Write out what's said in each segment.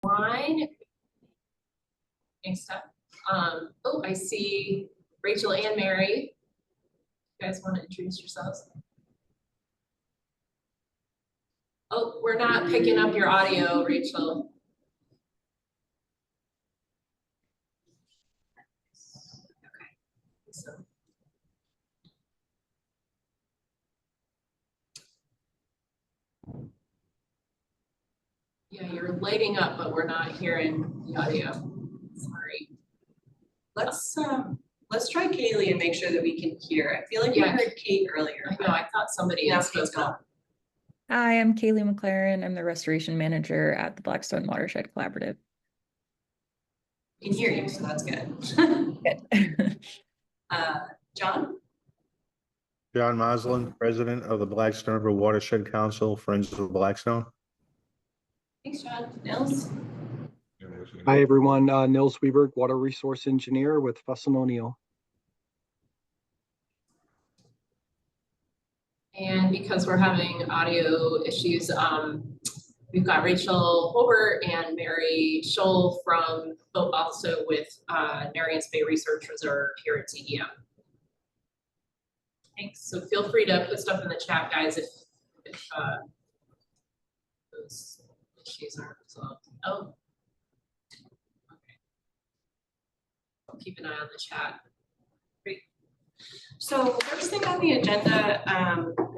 online. Thanks, Steph. Oh, I see Rachel and Mary. You guys want to introduce yourselves? Oh, we're not picking up your audio, Rachel. Okay. So. Yeah, you're lighting up, but we're not hearing the audio. Sorry. Let's try Kaylee and make sure that we can hear. I feel like we heard Kate earlier. I know, I thought somebody else was going. Hi, I'm Kaylee McLaren. I'm the restoration manager at the Blackstone Watershed Collaborative. We can hear you, so that's good. Good. John? John Moslin, president of the Blackstone River Watershed Council, Friends of Blackstone. Thanks, John. Nils? Hi, everyone. Nils Weberg, water resource engineer with Fuss & O'Neill. And because we're having audio issues, we've got Rachel Holbert and Mary Scholl from, also with Narragansett Bay Research Reserve here at CEM. Thanks. So feel free to put stuff in the chat, guys, if those issues aren't resolved. Oh, okay. I'll keep an eye on the chat. Great. So first thing on the agenda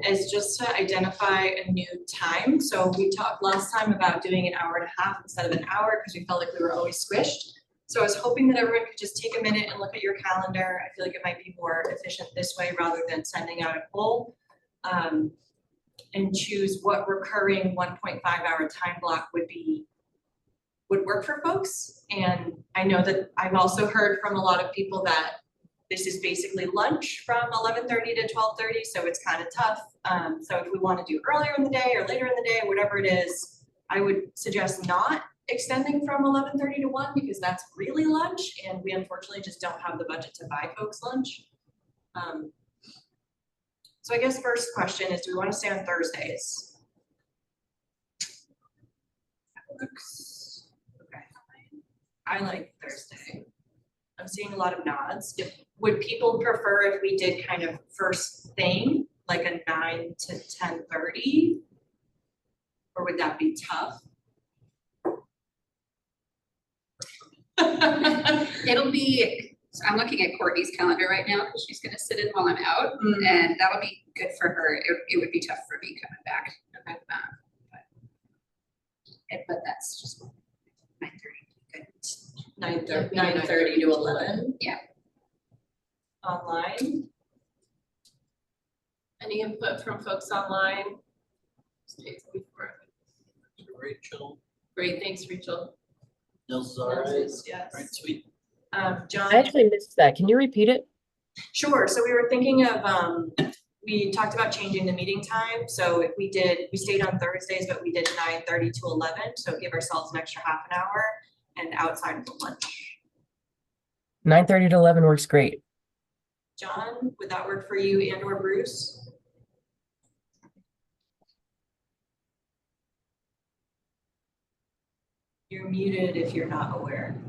is just to identify a new time. So we talked last time about doing an hour and a half instead of an hour because we felt like we were always squished. So I was hoping that everyone could just take a minute and look at your calendar. I feel like it might be more efficient this way rather than sending out a poll, and choose what recurring 1.5 hour time block would work for folks. And I know that I've also heard from a lot of people that this is basically lunch from 11:30 to 12:30, so it's kind of tough. So if we want to do earlier in the day or later in the day, whatever it is, I would suggest not extending from 11:30 to 1 because that's really lunch, and we unfortunately just don't have the budget to buy folks lunch. So I guess first question is, do we want to stay on Thursdays? Okay. I like Thursday. I'm seeing a lot of nods. Would people prefer if we did kind of first thing, like a 9 to 10:30? Or would that be tough? It'll be, so I'm looking at Courtney's calendar right now because she's going to sit in while I'm out, and that'll be good for her. It would be tough for me coming back. Okay. But that's just 9:30. Good. 9:30 to 11. Yeah. Online. Any input from folks online? Rachel. Great, thanks, Rachel. Nils is all right. Yes. All right, sweet. John. I actually missed that. Can you repeat it? Sure. So we were thinking of, we talked about changing the meeting time. So if we stayed on Thursdays, but we did 9:30 to 11. So give ourselves an extra half an hour and outside of the lunch. 9:30 to 11 works great. John, would that work for you and or Bruce? You're muted if you're not aware.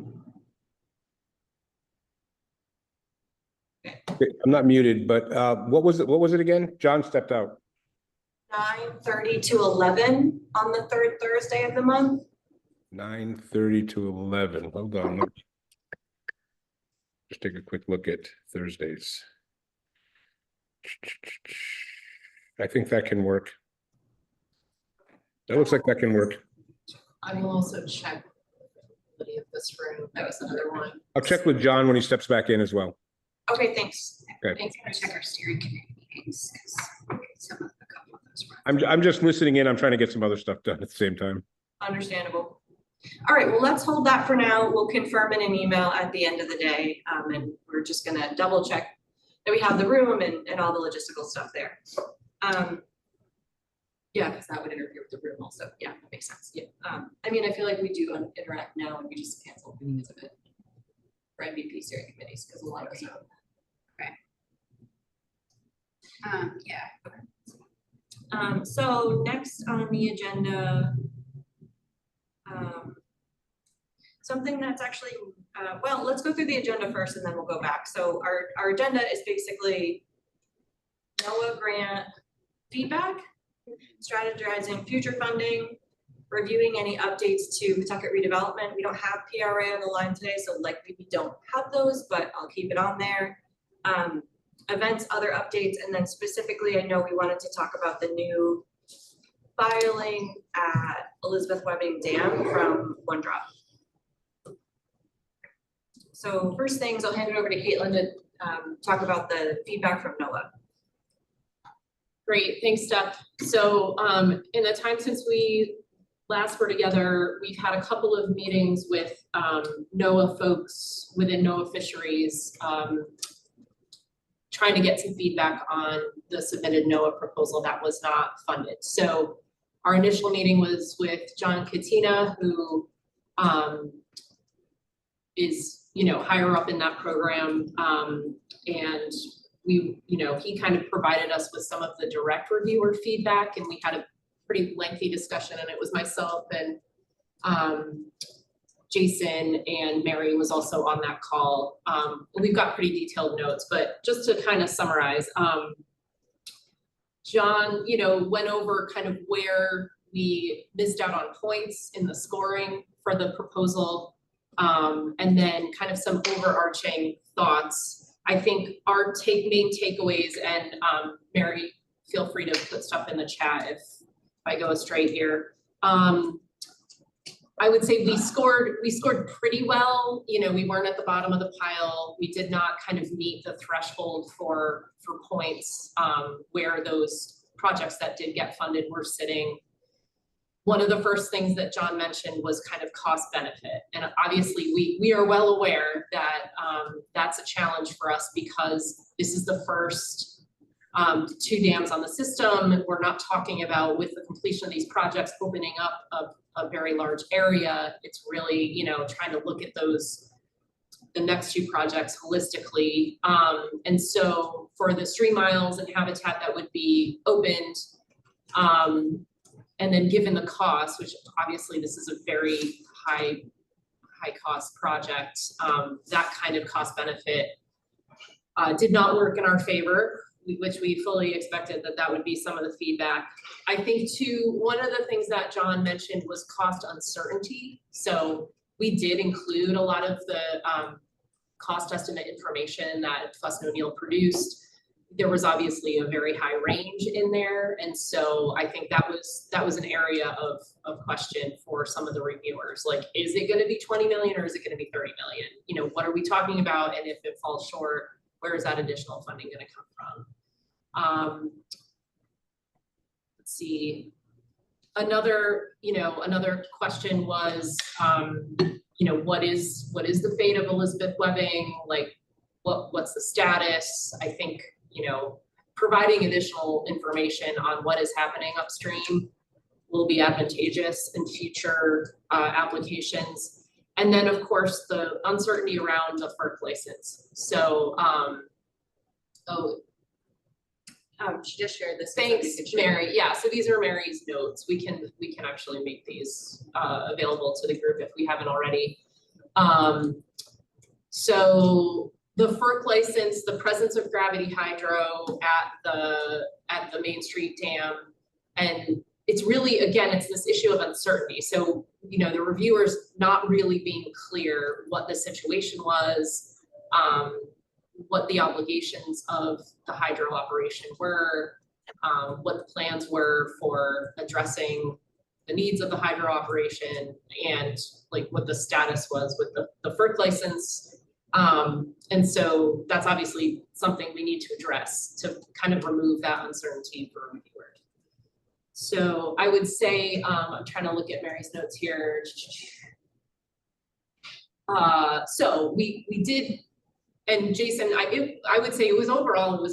I'm not muted, but what was it? What was it again? John stepped out. 9:30 to 11 on the third Thursday of the month. 9:30 to 11. Hold on. Let me just take a quick look at Thursdays. I think that can work. That looks like that can work. I will also check of this room. That was another one. I'll check with John when he steps back in as well. Okay, thanks. Okay. Thanks. I'm gonna check our steering committee meetings because a couple of those were. I'm just listening in. I'm trying to get some other stuff done at the same time. Understandable. All right, well, let's hold that for now. We'll confirm in an email at the end of the day. And we're just gonna double check that we have the room and all the logistical stuff there. Yeah, because that would interfere with the room also. Yeah, that makes sense. Yeah. I mean, I feel like we do interact now and we just cancel meetings of it for MVP steering committees because a lot of us don't. Yeah. So next on the agenda, something that's actually, well, let's go through the agenda first and then we'll go back. So our agenda is basically NOAA grant feedback, strategizing future funding, reviewing any updates to Pawtucket redevelopment. We don't have PRA on the line today, so likely we don't have those, but I'll keep it on there. Events, other updates, and then specifically, I know we wanted to talk about the new filing at Elizabeth Webbing Dam from OneDrop. So first things, I'll hand it over to Caitlin to talk about the feedback from NOAA. Great, thanks, Steph. So in the time since we last were together, we've had a couple of meetings with NOAA folks within NOAA Fisheries, trying to get some feedback on the submitted NOAA proposal that was not funded. So our initial meeting was with John Katina, who is, you know, higher up in that program, and we, you know, he kind of provided us with some of the direct reviewer feedback, and we had a pretty lengthy discussion, and it was myself and Jason, and Mary was also on that call. We've got pretty detailed notes, but just to kind of summarize, John, you know, went over kind of where we missed out on points in the scoring for the proposal, and then kind of some overarching thoughts. I think our main takeaways, and Mary, feel free to put stuff in the chat if I go astray here. I would say we scored pretty well. You know, we weren't at the bottom of the pile. We did not kind of meet the threshold for points where those projects that did get funded were sitting. One of the first things that John mentioned was kind of cost benefit. And obviously we are well aware that that's a challenge for us because this is the first 2 dams on the system. We're not talking about, with the completion of these projects, opening up a very large area. It's really, you know, trying to look at the next 2 projects holistically. And so for the stream miles and habitat that would be opened, and then given the cost, which obviously this is a very high cost project, that kind of cost benefit did not work in our favor, which we fully expected that would be some of the feedback. I think too, one of the things that John mentioned was cost uncertainty. So we did include a lot of the cost estimate information that Fuss and O'Neill produced. There was obviously a very high range in there. And so I think that was an area of question for some of the reviewers. Like, is it gonna be 20 million or is it gonna be 30 million? You know, what are we talking about? And if it falls short, where is that additional funding gonna come from? Let's see. Another question was, you know, what is the fate of Elizabeth Webbing? Like, what's the status? I think, you know, providing additional information on what is happening upstream will be advantageous in future applications. And then, of course, the uncertainty around the FERC license. So, She just shared this. thanks, Mary. Yeah, so these are Mary's notes. We can actually make these available to the group if we haven't already. So the FERC license, the presence of gravity hydro at the Main Street Dam, and it's really, again, it's this issue of uncertainty. So, you know, the reviewers not really being clear what the situation was, what the obligations of the hydro operation were, what the plans were for addressing the needs of the hydro operation, and like what the status was with the FERC license. And so that's obviously something we need to address to kind of remove that uncertainty for reviewers. So I would say, I'm trying to look at Mary's notes here. So we did, and Jason, I would say it was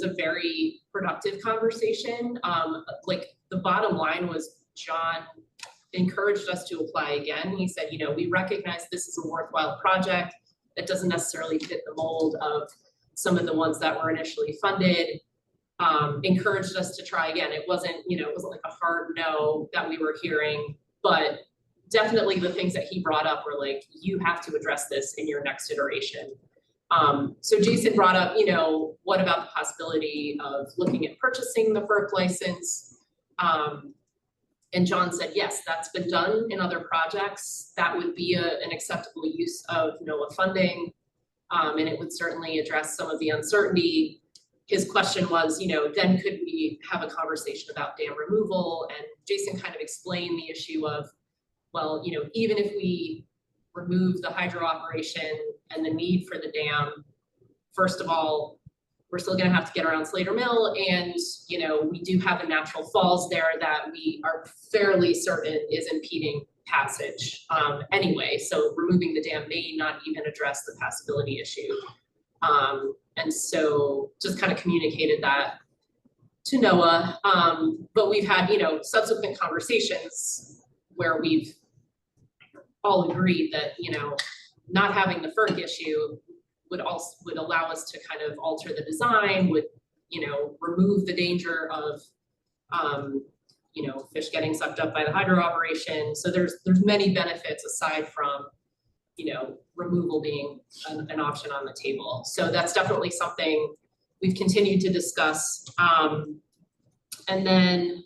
a very productive conversation. Like, the bottom line was John encouraged us to apply again. He said, you know, we recognize this is a worthwhile project that doesn't necessarily fit the mold of some of the ones that were initially funded. Encouraged us to try again. It wasn't like a hard no that we were hearing, but definitely the things that he brought up were like, you have to address this in your next iteration. So Jason brought up, you know, what about the possibility of looking at purchasing the FERC license? And John said, yes, that's been done in other projects. That would be an acceptable use of NOAA funding. And it would certainly address some of the uncertainty. His question was, you know, then could we have a conversation about dam removal? And Jason kind of explained the issue of, well, you know, even if we remove the hydro operation and the need for the dam, first of all, we're still gonna have to get around Slater Mill, and, you know, we do have a natural falls there that we are fairly certain is impeding passage anyway. So removing the dam may not even address the passability issue. And so just kind of communicated that to NOAA. But we've had, you know, subsequent conversations where we've all agreed that, you know, not having the FERC issue would allow us to kind of alter the design, would, you know, remove the danger of, you know, fish getting sucked up by the hydro operation. So there's many benefits aside from, you know, removal being an option on the table. So that's definitely something we've continued to discuss. And then,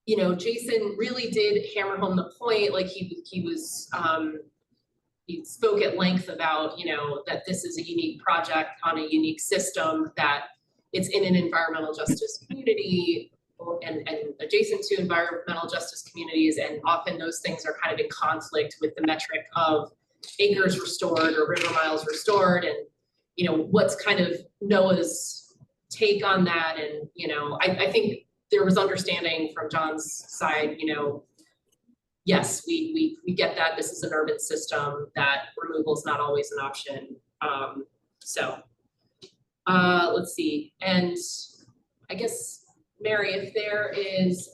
you know, Jason really did hammer home the point, like he spoke at length about, you know, that this is a unique project on a unique system, that it's in an environmental justice community and adjacent to environmental justice communities, and often those things are kind of in conflict with the metric of acres restored or river miles restored, and, you know, what's kind of NOAA's take on that. And, you know, I think there was understanding from John's side, you know, yes, we get that this is an urban system, that removal is not always an option. Let's see, and I guess, Mary, if there is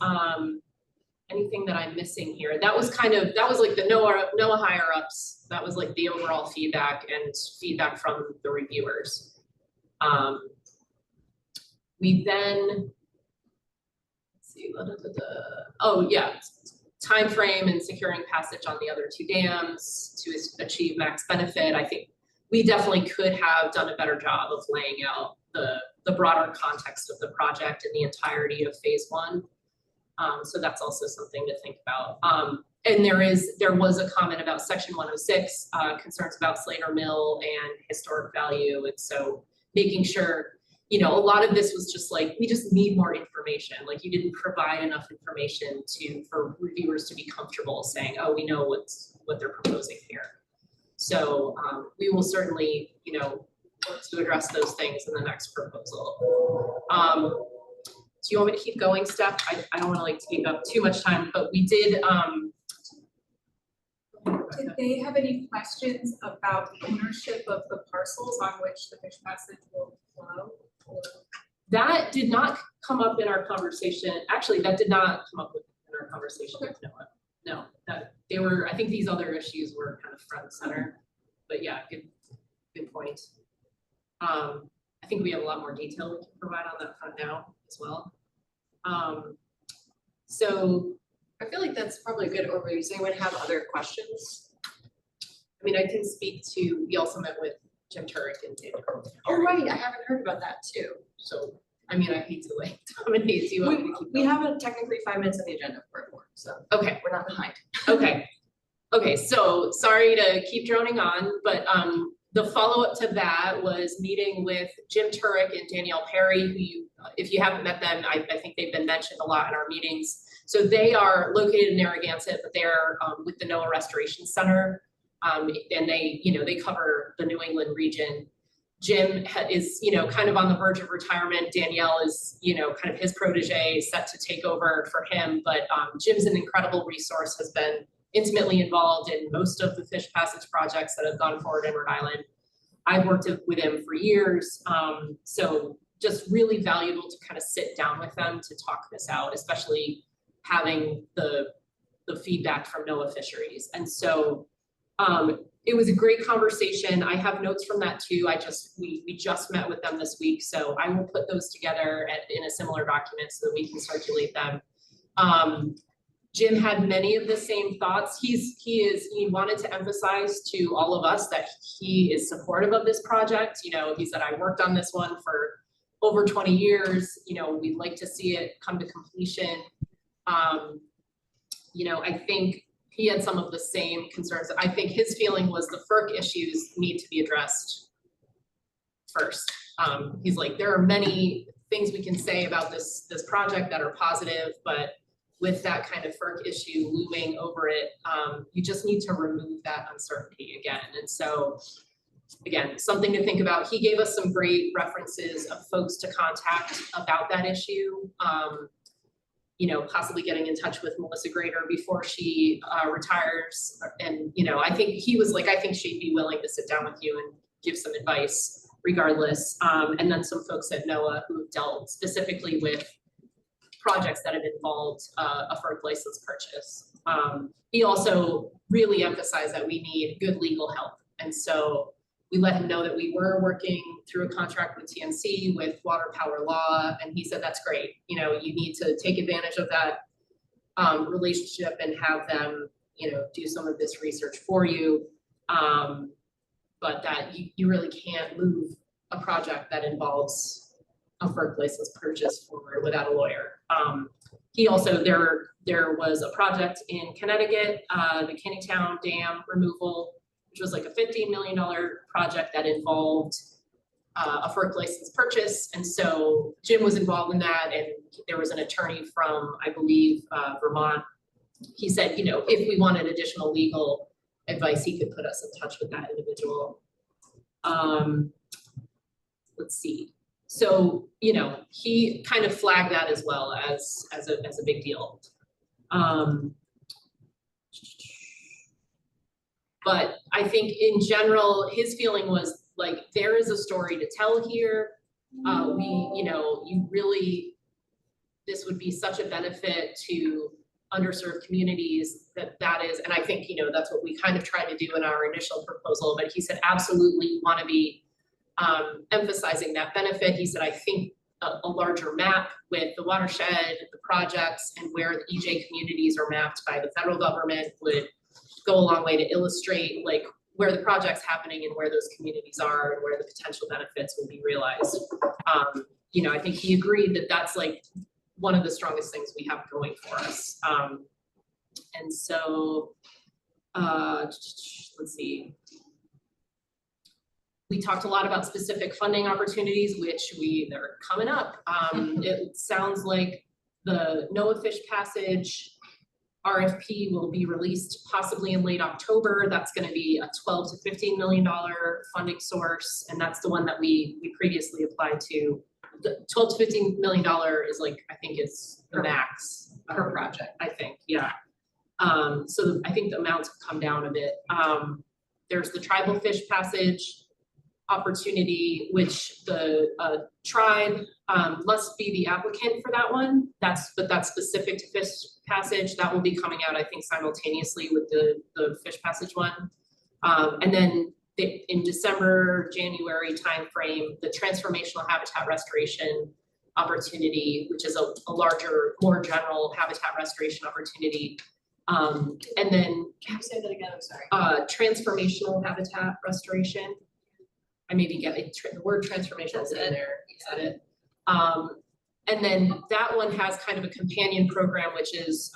anything that I'm missing here, that was like the NOAA higher ups. That was like the overall feedback and feedback from the reviewers. We then, let's see, oh yeah, time frame and securing passage on the other two dams to achieve max benefit. I think we definitely could have done a better job of laying out the broader context of the project and the entirety of phase one. So that's also something to think about. And there was a comment about section 106, concerns about Slater Mill and historic value. And so making sure, you know, a lot of this was just like, we just need more information. Like, you didn't provide enough information for reviewers to be comfortable saying, oh, we know what they're proposing here. So we will certainly, you know, work to address those things in the next proposal. Do you want me to keep going, Steph? I don't want to like take up too much time, but we did. Did they have any questions about the ownership of the parcels on which the fish passage will flow? Or? That did not come up in our conversation. Actually, that did not come up in our conversation with NOAA. No, that they were. I think these other issues were kind of front and center. But yeah, good point. I think we have a lot more detail we can provide on that front now as well. So I feel like that's probably a good overview. Does anyone have other questions? I mean, I can speak to, we also met with Jim Turek and David. Oh, right, I haven't heard about that too. So, I mean, I hate to like dominate you. We have technically 5 minutes on the agenda for it, so okay, we're not behind. Okay, so sorry to keep droning on, but the follow-up to that was meeting with Jim Turek and Danielle Perry, who if you haven't met them, I think they've been mentioned a lot in our meetings. So they are located in Narragansett, but they're with the NOAA Restoration Center, and they cover the New England region. Jim is, kind of on the verge of retirement. Danielle is, kind of his protege, set to take over for him. But Jim's an incredible resource, has been intimately involved in most of the fish passage projects that have gone forward in Rhode Island. I've worked with him for years. So just really valuable to kind of sit down with them to talk this out, especially having the feedback from NOAA Fisheries. And so it was a great conversation. I have notes from that too. We just met with them this week. So I will put those together in a similar document so that we can circulate them. Jim had many of the same thoughts. He wanted to emphasize to all of us that he is supportive of this project. You know, he said, I worked on this one for over 20 years. You know, we'd like to see it come to completion. You know, I think he had some of the same concerns. I think his feeling was the FERC issues need to be addressed first. He's like, there are many things we can say about this project that are positive, but with that kind of FERC issue looming over it, you just need to remove that uncertainty again. And so, again, something to think about. He gave us some great references of folks to contact about that issue. You know, possibly getting in touch with Melissa Grader before she retires. And, you know, I think he was like, I think she'd be willing to sit down with you and give some advice regardless. And then some folks at NOAA who have dealt specifically with projects that have involved a FERC license purchase. He also really emphasized that we need good legal help. And so we let him know that we were working through a contract with TNC with Water Power Law, and he said, that's great. You know, you need to take advantage of that relationship and have them, you know, do some of this research for you. But that you really can't move a project that involves a FERC license purchase forward without a lawyer. He also, there was a project in Connecticut, the Kenningtown Dam removal, which was like a $15 million project that involved a FERC license purchase. And so Jim was involved in that, and there was an attorney from, I believe, Vermont. He said, you know, if we wanted additional legal advice, he could put us in touch with that individual. Let's see. So, you know, he kind of flagged that as well as a big deal. But I think in general, his feeling was like, there is a story to tell here. You know, this would be such a benefit to underserved communities that is, and I think, you know, that's what we kind of tried to do in our initial proposal, but he said, absolutely want to be emphasizing that benefit. He said, I think a larger map with the watershed, the projects, and where the EJ communities are mapped by the federal government would go a long way to illustrate like where the project's happening and where those communities are and where the potential benefits will be realized. You know, I think he agreed that that's like one of the strongest things we have going for us. And so, let's see. We talked a lot about specific funding opportunities, which they're coming up. It sounds like the NOAA Fish Passage RFP will be released possibly in late October. That's going to be a $12 to $15 million funding source, and that's the one that we previously applied to. The $12 to $15 million is like, I think is the max per project, I think, yeah. So I think the amounts have come down a bit. There's the tribal fish passage opportunity, which the tribe must be the applicant for that one. But that's specific to fish passage. That will be coming out, I think, simultaneously with the fish passage one. And then in December, January timeframe, the transformational habitat restoration opportunity, which is a larger, more general habitat restoration opportunity. And then Can you say that again? I'm sorry. Transformational habitat restoration. I maybe get it, the word transformational is in there. Is that it? And then that one has kind of a companion program, which is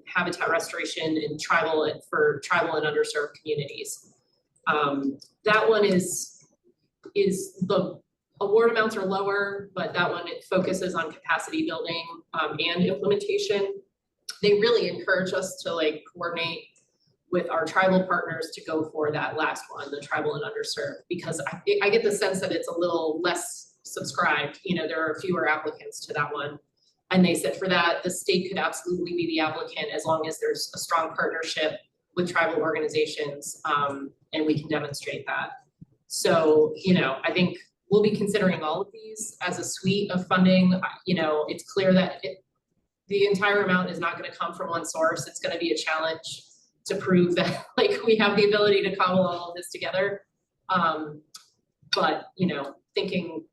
habitat restoration in for tribal and underserved communities. That one is the award amounts are lower, but that one, it focuses on capacity building and implementation. They really encourage us to like coordinate with our tribal partners to go for that last one, the tribal and underserved, because I get the sense that it's a little less subscribed. You know, there are fewer applicants to that one. And they said for that, the state could absolutely be the applicant as long as there's a strong partnership with tribal organizations, and we can demonstrate that. So, you know, I think we'll be considering all of these as a suite of funding. You know, it's clear that the entire amount is not going to come from one source. It's going to be a challenge to prove that like we have the ability to cobble all of this together. But, you know, thinking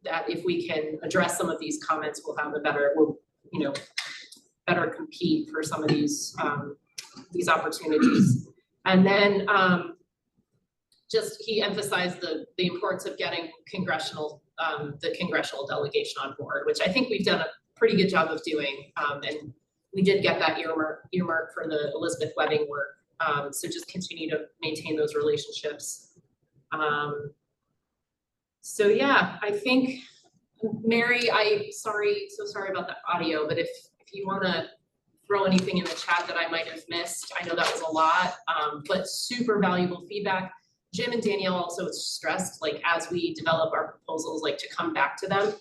that if we can address some of these comments, we'll have a better better compete for some of these opportunities. And then just he emphasized the importance of getting the congressional delegation on board, which I think we've done a pretty good job of doing. And we did get that earmark for the Elizabeth Webbing work. So just continue to maintain those relationships. So yeah, I think, Mary, so sorry about the audio, but if you wanna throw anything in the chat that I might have missed, I know that was a lot, but super valuable feedback. Jim and Danielle also stressed, like, as we develop our proposals, like, to come back to them.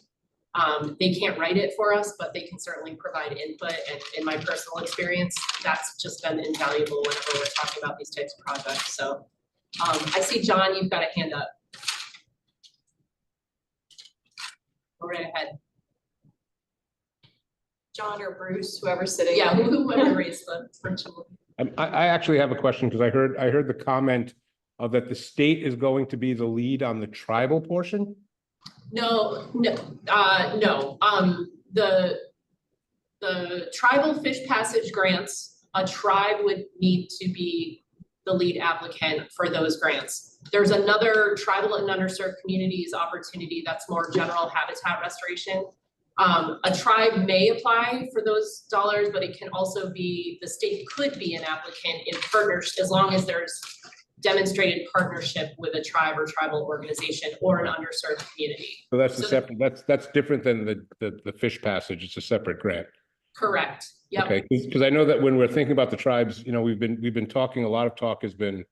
They can't write it for us, but they can certainly provide input, and in my personal experience, that's just been invaluable whenever we're talking about these types of projects. So I see, John, you've got a hand up. Go right ahead. John or Bruce, whoever's sitting. Yeah, whoever raised the virtual. I actually have a question because I heard the comment of that the state is going to be the lead on the tribal portion. No. The tribal fish passage grants, a tribe would need to be the lead applicant for those grants. There's another tribal and underserved communities opportunity that's more general habitat restoration. A tribe may apply for those dollars, but it can also be, the state could be an applicant in partnership as long as there's demonstrated partnership with a tribe or tribal organization or an underserved community. So that's a separate, that's different than the fish passage. It's a separate grant. Correct. Yep. Okay, because I know that when we're thinking about the tribes, you know, we've been talking, a lot of talk has been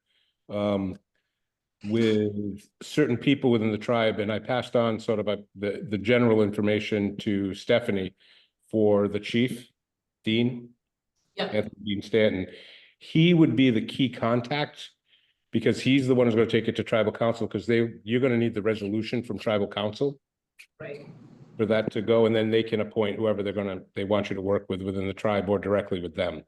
with certain people within the tribe, and I passed on sort of the general information to Stephanie for the chief, Dean. Yep. Anthony Dean Stanton. He would be the key contact because he's the one who's going to take it to tribal council, because you're going to need the resolution from tribal council. Right. For that to go, and then they can appoint whoever they want you to work with within the tribe or directly with them.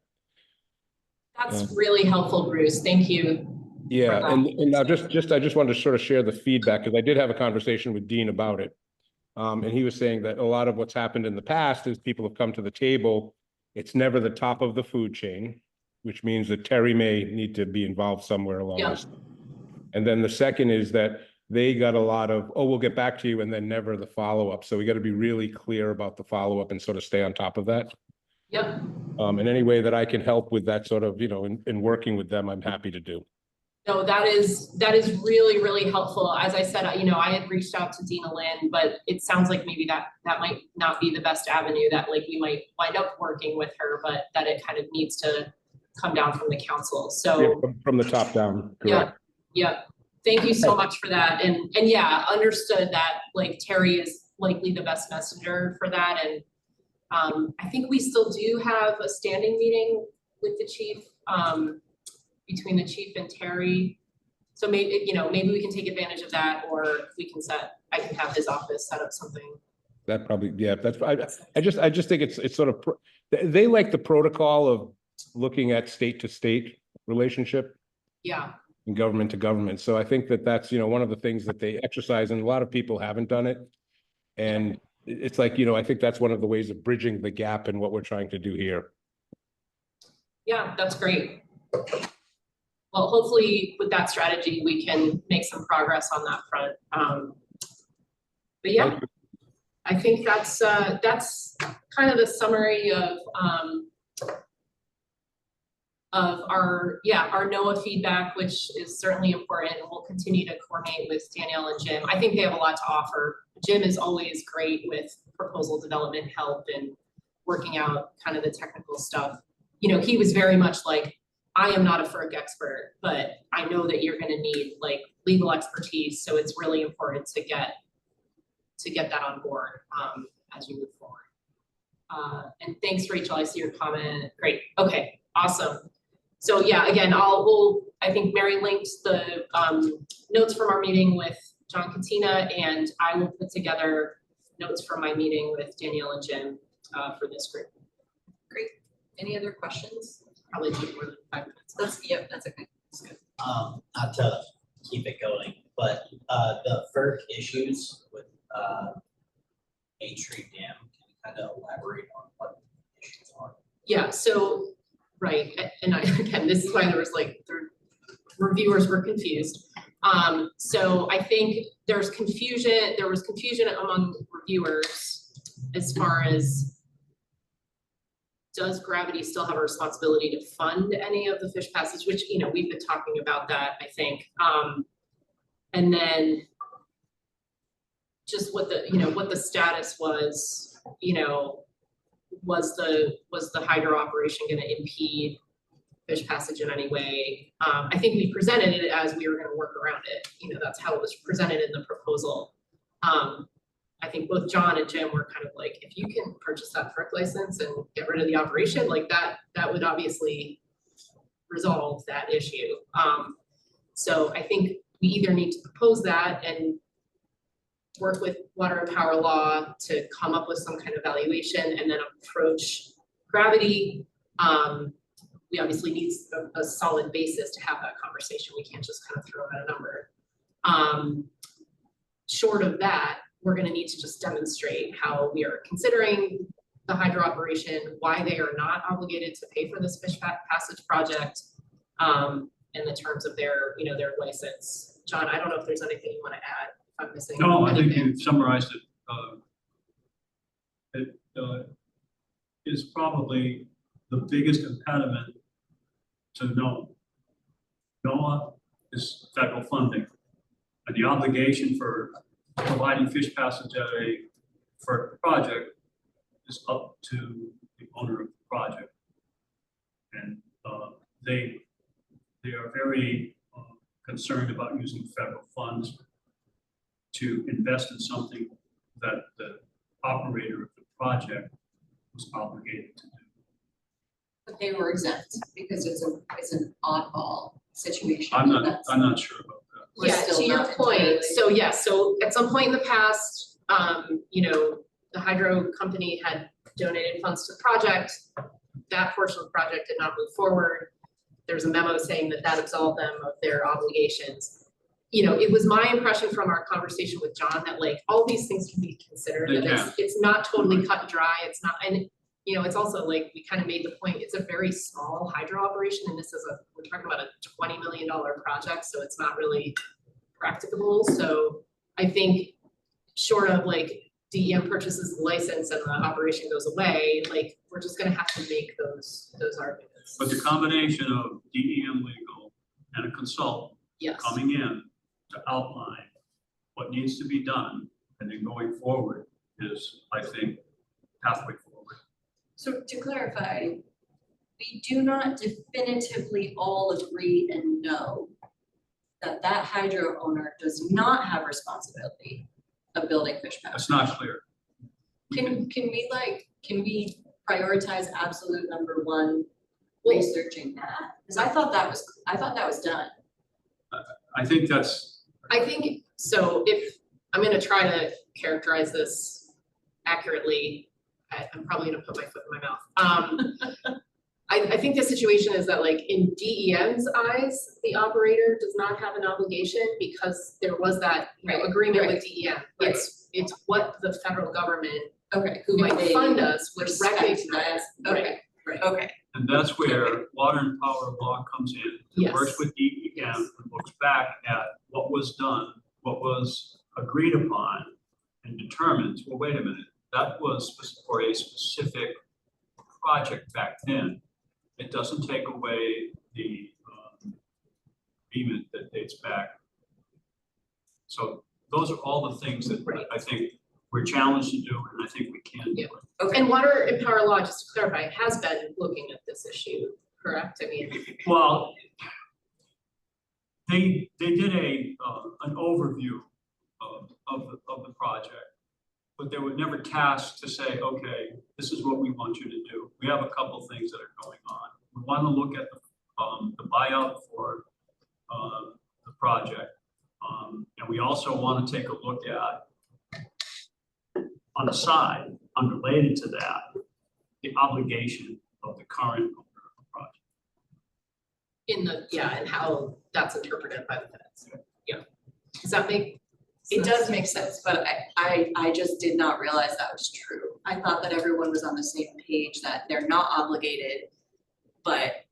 That's really helpful, Bruce. Thank you. Yeah, and I just wanted to sort of share the feedback, because I did have a conversation with Dean about it. And he was saying that a lot of what's happened in the past is people have come to the table. It's never the top of the food chain, which means that Terry may need to be involved somewhere along this. And then the second is that they got a lot of, oh, we'll get back to you, and then never the follow-up. So we got to be really clear about the follow-up and sort of stay on top of that. Yep. In any way that I can help with that sort of, you know, in working with them, I'm happy to do. No, that is really, really helpful. As I said, you know, I had reached out to Dina Lynn, but it sounds like maybe that might not be the best avenue, that like we might wind up working with her, but that it kind of needs to come down from the council. So yeah, from the top down. Correct. Yeah. Thank you so much for that. And yeah, understood that like Terry is likely the best messenger for that. And I think we still do have a standing meeting with the chief, between the chief and Terry. So maybe, you know, maybe we can take advantage of that, or we can I can have his office set up something. That probably, yeah, that's, I just think it's sort of, they like the protocol of looking at state to state relationship. Yeah. And government to government. So I think that that's, you know, one of the things that they exercise, and a lot of people haven't done it. And it's like, you know, I think that's one of the ways of bridging the gap in what we're trying to do here. Yeah, that's great. Well, hopefully with that strategy, we can make some progress on that front. But yeah, I think that's kind of the summary of our NOAA feedback, which is certainly important. We'll continue to coordinate with Danielle and Jim. I think they have a lot to offer. Jim is always great with proposal development help and working out kind of the technical stuff. You know, he was very much like, I am not a FERC expert, but I know that you're going to need like legal expertise. So it's really important to get that on board as you move forward. And thanks, Rachel. I see your comment. Great. Okay. Awesome. So yeah, again, I think Mary linked the notes from our meeting with John Katina, and I will put together notes from my meeting with Danielle and Jim for this group. Great. Any other questions? Probably take more than 5 minutes. That's okay. That's good. Not to keep it going, but the FERC issues with Main Street Dam, can you kind of elaborate on what the issues are? Yeah, so, right, and again, this is why there was like, the reviewers were confused. So I think there was confusion among reviewers as far as does gravity still have a responsibility to fund any of the fish passage, which, you know, we've been talking about that, I think. And then just what the, you know, what the status was, you know, was the hydro operation gonna impede fish passage in any way? I think we presented it as we were gonna work around it, you know, that's how it was presented in the proposal. I think both John and Jim were kind of like, if you can purchase that FERC license and get rid of the operation, like that would obviously resolve that issue. So I think we either need to propose that and work with water and power law to come up with some kind of valuation and then approach gravity. We obviously need a solid basis to have that conversation. We can't just kind of throw out a number. Short of that, we're gonna need to just demonstrate how we are considering the hydro operation, why they are not obligated to pay for this fish passage project, and the terms of their, you know, their license. John, I don't know if there's anything you wanna add, if I'm missing anything. No, I think you summarized it. It is probably the biggest impediment to NOAA. NOAA is federal funding, and the obligation for providing fish passage for a project is up to the owner of the project. And they are very concerned about using federal funds to invest in something that the operator of the project was obligated to do. But they were exempt because it's an oddball situation. I'm not sure about that. We're Yeah, still to your not point, entirely- so yeah, so at some point in the past, you know, the hydro company had donated funds to the project. That portion of the project did not move forward. There's a memo saying that that absolved them of their obligations. You know, it was my impression from our conversation with John that like all these things can be considered, They that it's not totally cut and dry, it's not, and you know, it's also like, we kind of made the point, it's a very small hydro operation, and this is we're talking about a $20 million project, so it's not really practicable. So I think short of like DEM purchases the license and the operation goes away, like we're just gonna have to make those arguments. But the combination of DEM legal and a consultant Yes. coming in to outline what needs to be done and then going forward is, I think, pathway forward. So to clarify, we do not definitively all agree and know that that hydro owner does not have responsibility of building fish passage. That's not clear. Can we prioritize absolute number one, Well- researching that? Because I thought that was done. I think that's, I think, so if, I'm gonna try to characterize this accurately, I'm probably gonna put my foot in my mouth. I think the situation is that like in DEM's eyes, the operator does not have an obligation because there was that, you know, Right, agreement right, with DEM. right. It's what the federal government, Okay. who might They fund us, would respect recognize. that. Okay, Right. okay. and that's where water and power law comes in. It works Yes. with DEM and looks back at what was done, what was agreed upon, and determines, well, wait a minute, that was for a specific project back then. It doesn't take away the agreement that dates back. So those are all the things that Right. I think we're challenged to do, and I think we can do it. And water and power law, just to clarify, has been looking at this issue, correct? I mean, Well, they did an overview of the project, but they were never tasked to say, okay, this is what we want you to do. We have a couple things that are going on. We want to look at the buyout for the project. And we also want to take a look at, on the side, unrelated to that, the obligation of the current owner of the project. and how that's interpreted by the feds. Yeah. Does that make It does make sense, but I just did not realize that was true. I thought that everyone was on the same page, that they're not obligated, but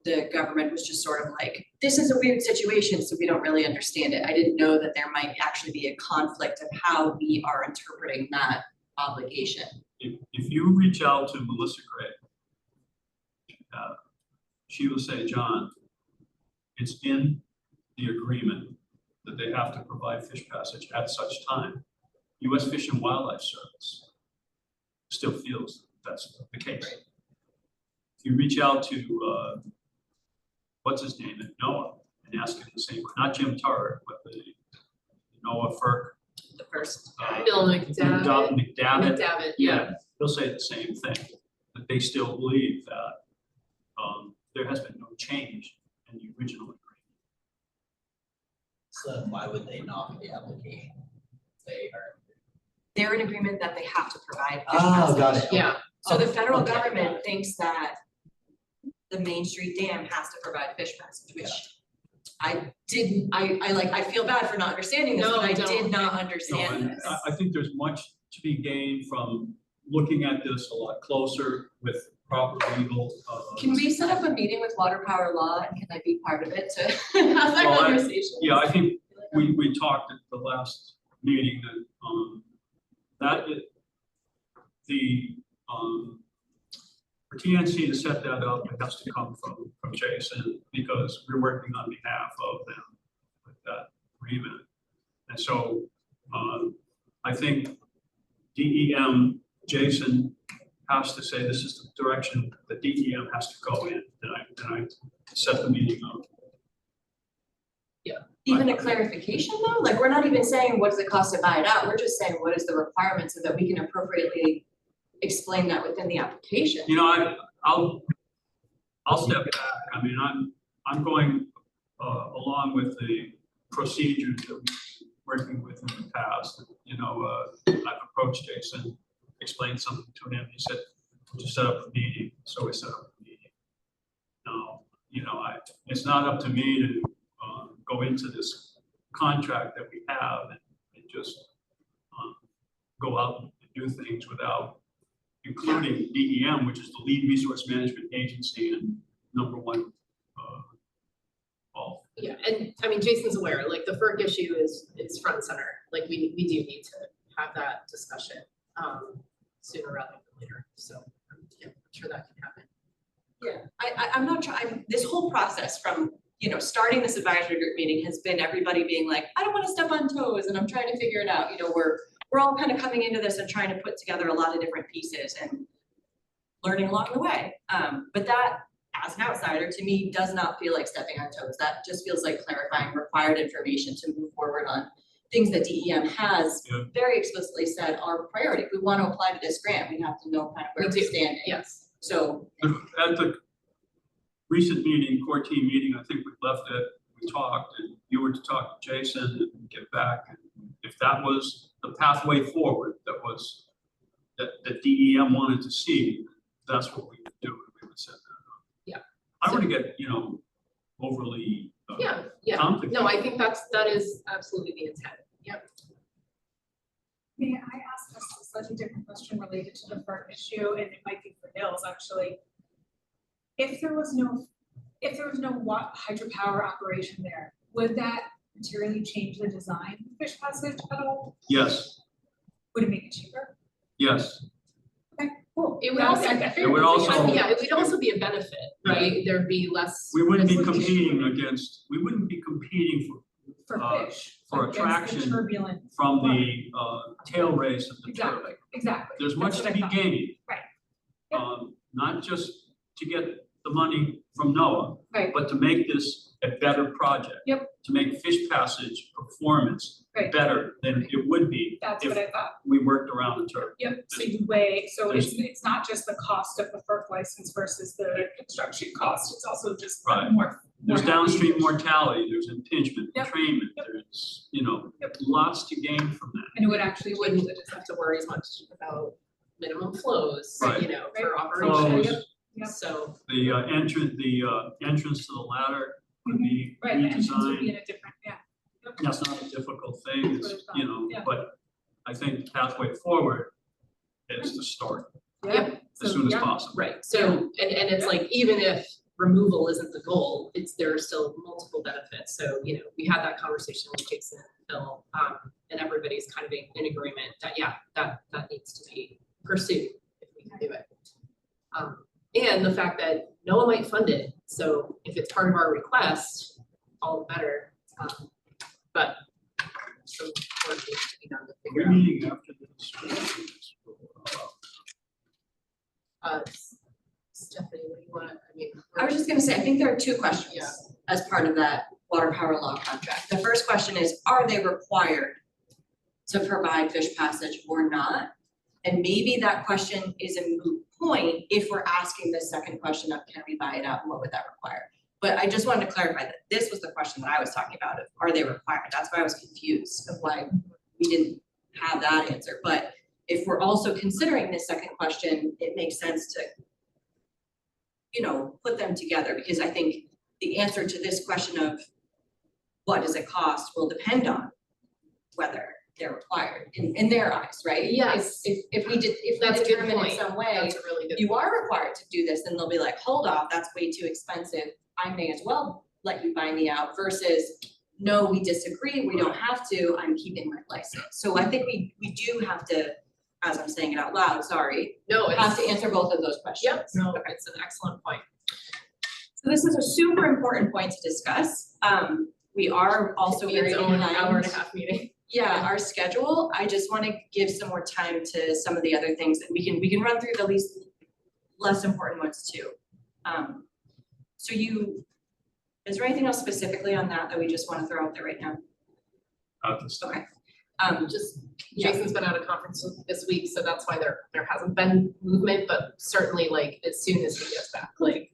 the government was just sort of like, this is a weird situation, so we don't really understand it. I didn't know that there might actually be a conflict of how we are interpreting that obligation. If you reach out to Melissa Gray, she will say, John, it's in the agreement that they have to provide fish passage at such time. U.S. Fish and Wildlife Service still feels that's the case. Right. If you reach out to, what's his name, at NOAA, and ask him the same, not Jim Turner, but the NOAA FERC. The first. Bill McDavitt. McDavitt, yeah. He'll say the same thing, that they still believe that there has been no change in the original agreement. So why would they knock the application? They are. They're in agreement that they have to provide fish Oh, passage. got it. Yeah, So the federal Okay, got government it. thinks that the Main Street Dam has to provide fish passage, which I didn't, I feel bad for not understanding this, No, but I don't. did not No, understand and this. I think there's much to be gained from looking at this a lot closer with proper legal. Can we set up a meeting with Water Power Law and can I be part of it to have that Well, conversation? Yeah, I think we talked at the last meeting that for TNC to set that up, it has to come from Jason, because we're working on behalf of them with that agreement. And so I think DEM, Jason has to say this is the direction that DEM has to go in, and I set the meeting up. Even a clarification though, like we're not even saying what does it cost to buy it out, we're just saying what is the requirement so that we can appropriately explain that within the application. You know, I'll step back. I mean, I'm going along with the procedures that we've been working with in the past. You know, I've approached Jason, explained something to him. He said, "Just set up a meeting." So we set up a meeting. Now, you know, it's not up to me to go into this contract that we have and just go out and do things without including DEM, which is the lead resource management agency and number one involved. yeah, and I mean, Jason's aware, like the FERC issue is front and center, like we do need to have that discussion sooner rather than later, so yeah, I'm sure that can happen. Yeah, I'm not trying, this whole process from, you know, starting this advisory group meeting has been everybody being like, I don't want to step on toes and I'm trying to figure it out. You know, we're all kind of coming into this and trying to put together a lot of different pieces and learning along the way. But that, as an outsider, to me, does not feel like stepping on toes. That just feels like clarifying required information to move forward on things that DEM has very explicitly said are priority. If we want to apply to this grant, we have to know kind of where we're standing. Yes. So At the recent meeting, core team meeting, I think we left it, we talked, and you were to talk to Jason and get back. And if that was the pathway forward, that DEM wanted to see, that's what we would do, and we would set that up. Yeah. I want to get, you know, overly Yeah, complicated. no, I think that is absolutely the intent, yep. May I ask a slightly different question related to the FERC issue, and it might be for Nils actually. If there was no hydropower operation there, would that materially change the design of fish passage at all? Yes, Would it make it cheaper? yes. Okay, cool. It would also, It would also- yeah, it would also be a benefit, right? There'd be less. We wouldn't be risk. competing For fish. for against the attraction turbulent. from the tail race of the Exactly, turbine. exactly. There's much That's to what be I thought. gained. Right. Yep. Not just to get the money from NOAA, Right. but to make this a better project. Yep. To make fish passage performance Right. better than it would be That's if what I thought. we worked around the turbine. Yep, so you weigh, so it's not just the cost of the FERC license versus the construction cost, it's also just Right. more. There's more downstream healthy. mortality, there's impingement, Yep. entrainment, Yep. there's, you know, Yep. lots to gain from that. And it would actually We change wouldn't the have to worry as much about minimum flows, Right. you know, for Right. operation. Flows. Yep. So, The entrance to the ladder would be Right, the entrance would be redesigned. in a different, yeah. That's not a difficult thing, That's what it's, I thought, yeah. but I think pathway forward is to start Yep. as soon as possible. Right, so, and it's like, even if removal isn't the goal, there are still multiple benefits, so, we had that conversation with Jason and Phil, and everybody's kind of in agreement that, that needs to be pursued if we can do it. And the fact that no one might fund it, so if it's part of our request, all the better, but some work needs to be done to We're figure meeting after this. out. Stephanie, what do you want, I was just gonna say, I think there are two questions Yeah. as part of that water power law contract. The first question is, are they required to provide fish passage or not? And maybe that question is a moot point if we're asking the second question of, can we buy it out, and what would that require? But I just wanted to clarify that this was the question that I was talking about, of are they required? That's why I was confused of why we didn't have that answer. But if we're also considering this second question, it makes sense to, put them together, because I think the answer to this question of what does it cost will depend on whether they're required in their eyes, right? Yes. If we That's a good determine in point. some way, That's a really good. you are required to do this, then they'll be like, hold off, that's way too expensive. I may as well let you buy me out, versus, no, we disagree, we don't have to, I'm keeping my license. So I think we do have to, as I'm saying it out loud, sorry, No, have to answer both of those questions. Yep, no, it's an excellent point. So this is a super important point to discuss. We are also Could be its very own behind. hour and a half meeting. Yeah, our schedule, I just wanna give some more time to some of the other things that we can run through the less important ones too. So is there anything else specifically on that we just wanna throw out there right now? Okay. Just, Jason's been at a conference this week, so that's why there hasn't been movement, but certainly like as soon as he gets back, like,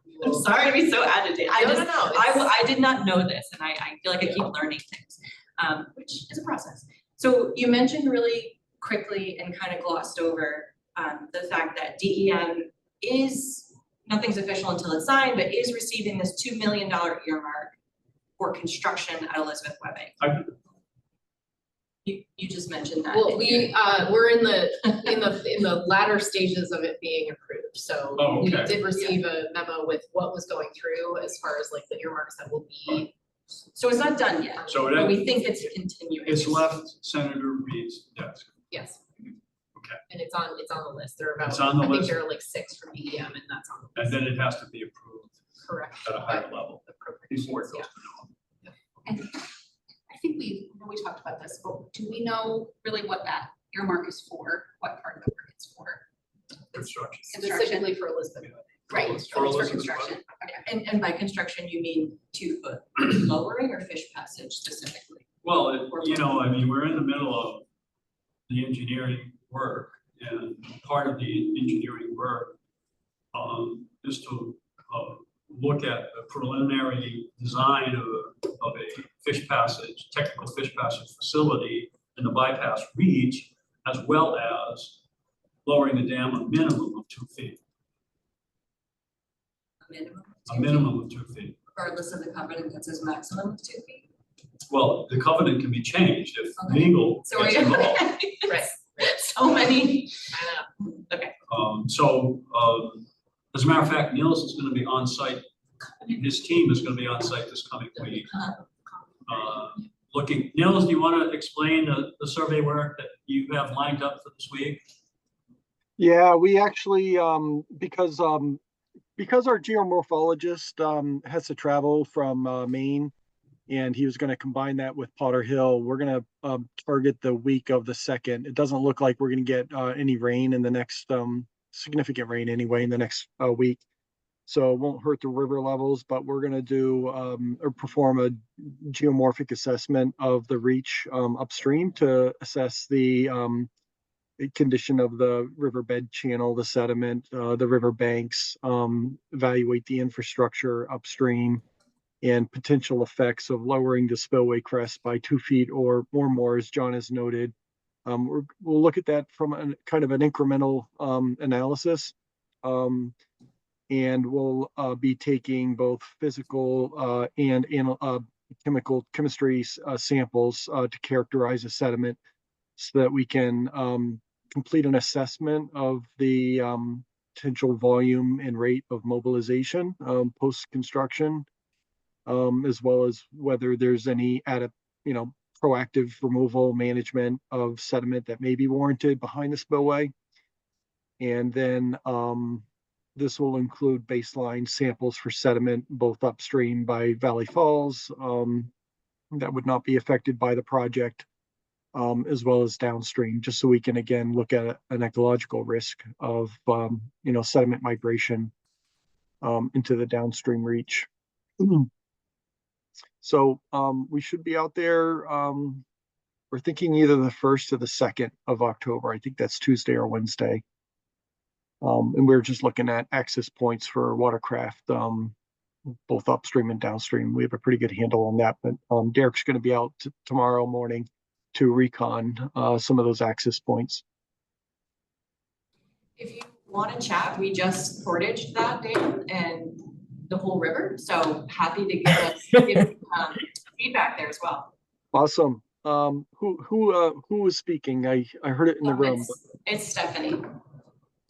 we I'm will. sorry to be so agitated. No, I did not know this, and I feel like I keep learning things, which is a process. So you mentioned really quickly and kind of glossed over the fact that DEM nothing's official until it's signed, but is receiving this $2 million earmark for construction at Elizabeth Webbing. You just mentioned that. Well, we're in the latter stages of it being approved, so we did receive a memo with what was going through as far as like the earmarks that will be. So it's not done yet, So but we think it's continuing. it's left Senator Reed's desk. Yes. Okay. And it's on the list, there are about, It's on the I think list. there are like 6 from DEM, and that's on the list. And then it has to be approved Correct. at a higher level before it goes Yeah. to NOAA. I think we talked about this, but do we know really what that earmark is for, what part of the work it's for? Construction. Specifically for Elizabeth. Right, For it's for Elizabeth construction, okay. And by construction, you mean 2 foot lowering or fish passage specifically? Well, we're in the middle of the engineering work, and part of the engineering work is to look at the preliminary design of a fish passage, technical fish passage facility in the bypass reach, as well as lowering the dam a minimum of 2 feet, a minimum of 2 feet. Regardless of the covenant that says maximum of 2 feet? Well, the covenant can be changed if Okay. legal So gets we involved. Right. So many. I know. Okay. As a matter of fact, Niels is gonna be on site, his team is gonna be on site this coming week. Niels, do you wanna explain the survey work that you have lined up for this week? Yeah, we actually, because our geomorphologist has to travel from Maine, and he was going to combine that with Potter Hill, we're going to target the week of the 2nd. It doesn't look like we're going to get any rain in the next, significant rain anyway, in the next week. So it won't hurt the river levels, but we're going to do or perform a geomorphic assessment of the reach upstream to assess the condition of the riverbed channel, the sediment, the river banks, evaluate the infrastructure upstream, and potential effects of lowering the spillway crest by 2 feet or more, as John has noted. We'll look at that from a kind of an incremental analysis, and we'll be taking both physical and chemistry samples to characterize the sediment so that we can complete an assessment of the potential volume and rate of mobilization post-construction, as well as whether there's any proactive removal management of sediment that may be warranted behind the spillway. And then this will include baseline samples for sediment both upstream by Valley Falls that would not be affected by the project, as well as downstream, just so we can again look at an ecological risk of sediment migration into the downstream reach. So we should be out there. We're thinking either the 1st or the 2nd of October. I think that's Tuesday or Wednesday. And we're just looking at access points for watercraft, both upstream and downstream. We have a pretty good handle on that, but Derek's going to be out tomorrow morning to recon some of those access points. If you want to chat, we just portaged that dam and the whole river, so happy to give feedback there as well. Awesome. Who was speaking? I heard it in the room. It's Stephanie.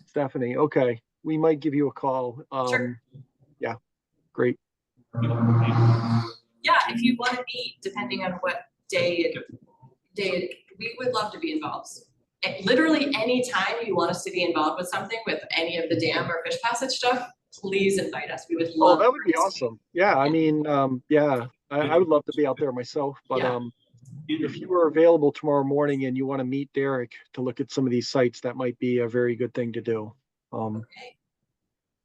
Stephanie, okay. We might give you a call. Sure. Yeah, great. Yeah, if you want to meet, depending on what day, we would love to be involved. Literally any time you want us to be involved with something with any of the dam or fish passage stuff, please invite us. We would love. Oh, that would be awesome. Yeah, I mean, yeah, I would love to be out there myself, but if you were available tomorrow morning and you want to meet Derek to look at some of these sites, that might be a very good thing to do. Okay.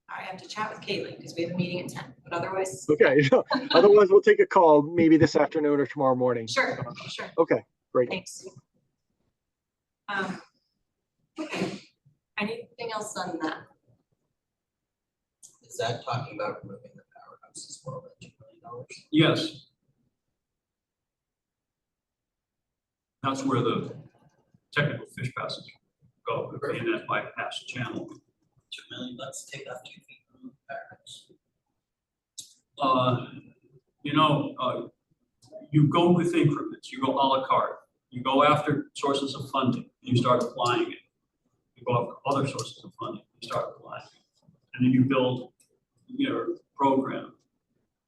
I have to chat with Caitlin because we have a meeting at 10, but otherwise. Okay. Otherwise, we'll take a call maybe this afternoon or tomorrow morning. Sure. Sure. Okay. Great. Thanks. Okay. Anything else on that? Is that talking about removing the powerhouse as well, that $2 million? Yes. That's where the technical fish passes go, and that bypass channel. $2 million, let's take off 2 feet from the powerhouse. You go with increments, you go a la carte, you go after sources of funding, you start applying it. You go after other sources of funding, you start applying it. And then you build your program,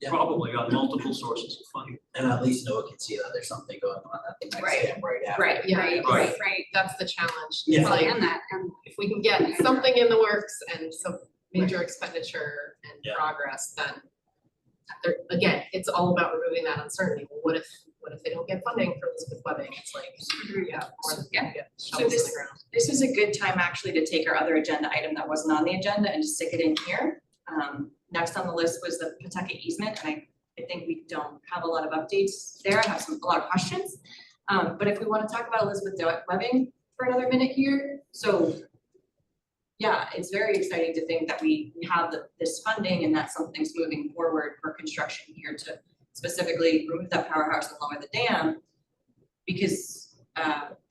probably on multiple sources of funding. And at least Noah can see that there's something going on at the next dam right after. Right, yeah, Right. right, that's the challenge. Yeah. It's like, And that, if we can get something in the works and some major expenditure and progress, then again, it's all about removing that uncertainty. Well, what if they don't get funding for Elizabeth Webbing? It's like, more than get shovels in the ground. This is a good time actually to take our other agenda item that wasn't on the agenda and just stick it in here. Next on the list was the Pawtucket easement, and I think we don't have a lot of updates there. I have a lot of questions. But if we want to talk about Elizabeth Webbing for another minute here. So yeah, it's very exciting to think that we have this funding and that something's moving forward for construction here to specifically remove that powerhouse and lower the dam, because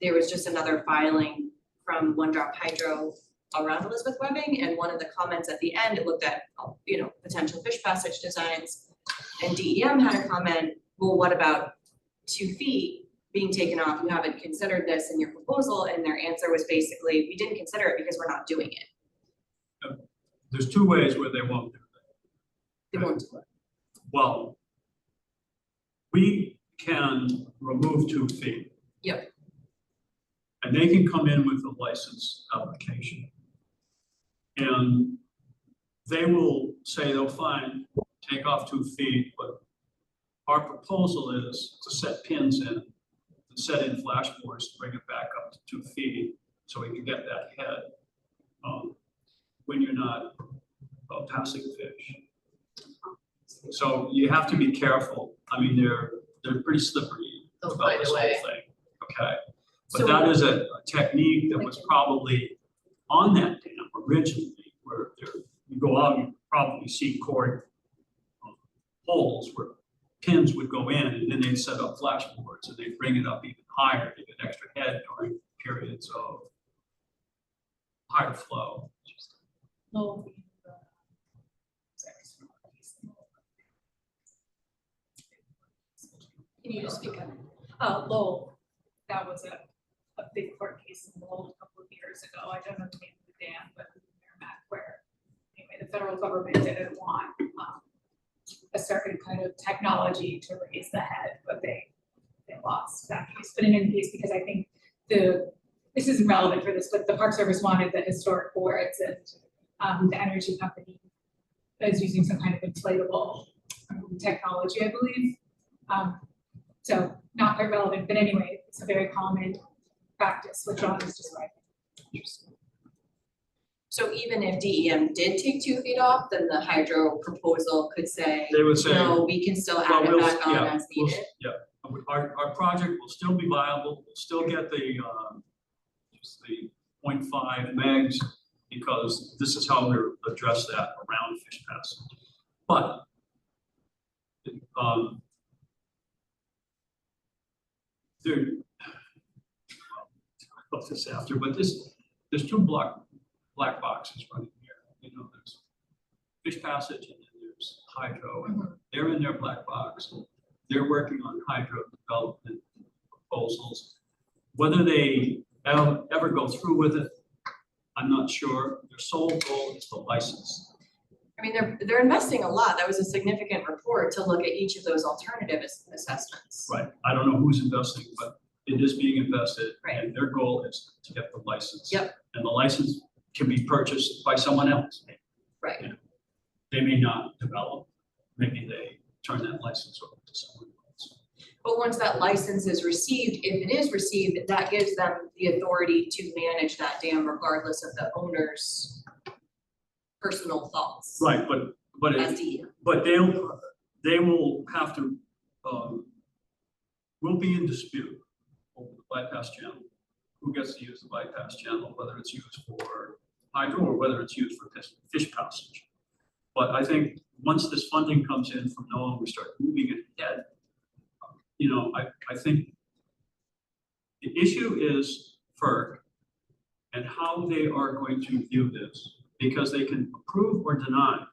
there was just another filing from One Drop Hydro around Elizabeth Webbing, and one of the comments at the end, it looked at potential fish passage designs, and DEM had a comment, well, what about 2 feet being taken off? You haven't considered this in your proposal, and their answer was basically, we didn't consider it because we're not doing it. There's 2 ways where they won't do that. They won't do it. Well, we can remove 2 feet. Yep. And they can come in with a license application. And they will say, they'll fine, take off 2 feet, but our proposal is to set pins in, to set in flashboards to bring it back up to 2 feet so we can get that head when you're not passing fish. So you have to be careful. I mean, they're pretty slippery about this whole thing, okay? But that is a technique that was probably on that dam originally, where you go out, you probably see cord holes where pins would go in, and then they'd set up flashboards, and they'd bring it up even higher to get extra head during periods of higher flow. Can you just speak up? Lowell, that was a big court case in Lowell a couple of years ago. I don't know the name of the dam, but in Merrimack, where anyway, the federal government didn't want a certain kind of technology to raise the head, but they lost that case. But in any case, because I think this isn't relevant for this, but the Park Service wanted the historic boards, and the energy company is using some kind of inflatable technology, I believe. So not quite relevant, but anyway, it's a very common practice, which John is describing. So even if DEM did take 2 feet off, then the hydro proposal could say, They would say, no, we can still add it well, back on yeah, as needed. yeah, our project will still be viable, we'll still get the 0.5 megs, because this is how we're address that around Fish Passage. But there, I'll talk this after, but there's 2 black boxes running here. You know, there's Fish Passage and then there's hydro, and they're in their black box. They're working on hydro development proposals. Whether they ever go through with it, I'm not sure. Their sole goal is the license. I mean, they're investing a lot. That was a significant report to look at each of those alternative assessments. Right. I don't know who's investing, but it is being invested, Right. and their goal is to get the license. Yep. And the license can be purchased by someone else. Right. You know, they may not develop. Maybe they turn that license over to someone else. But once that license is received, if it is received, that gives them the authority to manage that dam regardless of the owner's personal thoughts. Right, but As DEM. but they will have to will be in dispute over the bypass channel. Who gets to use the bypass channel, whether it's used for hydro or whether it's used for fish passage. But I think once this funding comes in from NOAA and we start moving it ahead, you know, I think the issue is FERC and how they are going to view this, because they can approve or deny.